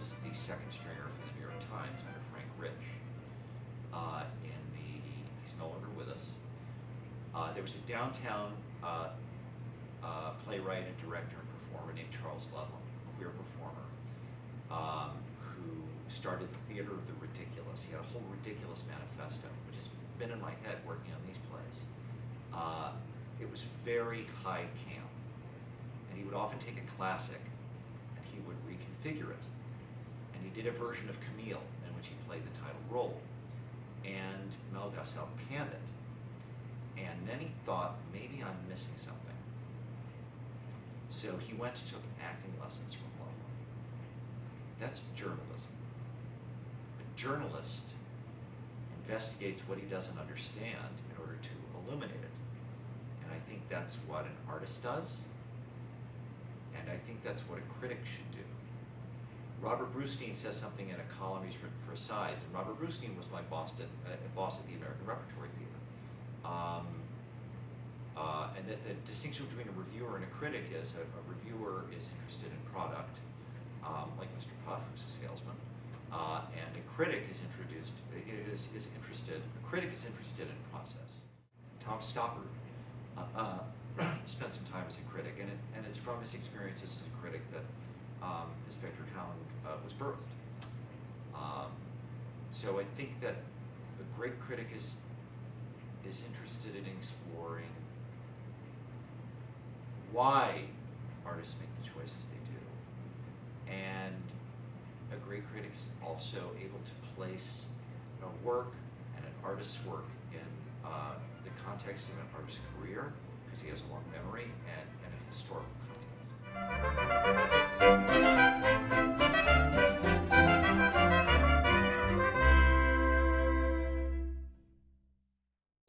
was the second stringer for the New York Times under Frank Rich. He's no longer with us. There was a downtown playwright and director and performer named Charles Ludlam, a queer performer, who started the Theater of the Ridiculous. He had a whole ridiculous manifesto, which has been in my head working on these plays. It was very high camp, and he would often take a classic and he would reconfigure it. And he did a version of Camille in which he played the title role, and Mel Gassel panned it. And then he thought, maybe I'm missing something. So he went and took acting lessons from Ludlam. That's journalism. A journalist investigates what he doesn't understand in order to illuminate it. And I think that's what an artist does, and I think that's what a critic should do. Robert Brustein says something in a column he's written for Sides, and Robert Brustein was my boss at the American Repertory Theater. And that the distinction between a reviewer and a critic is a reviewer is interested in product, like Mr. Puff, who's a salesman, and a critic is interested in process. Tom Stoppard spent some time as a critic, and it's from his experiences as a critic that Inspector HOUND was birthed. So I think that a great critic is interested in exploring why artists make the choices they do. And a great critic is also able to place a work and an artist's work in the context of an artist's career, because he has a long memory, and a historical context.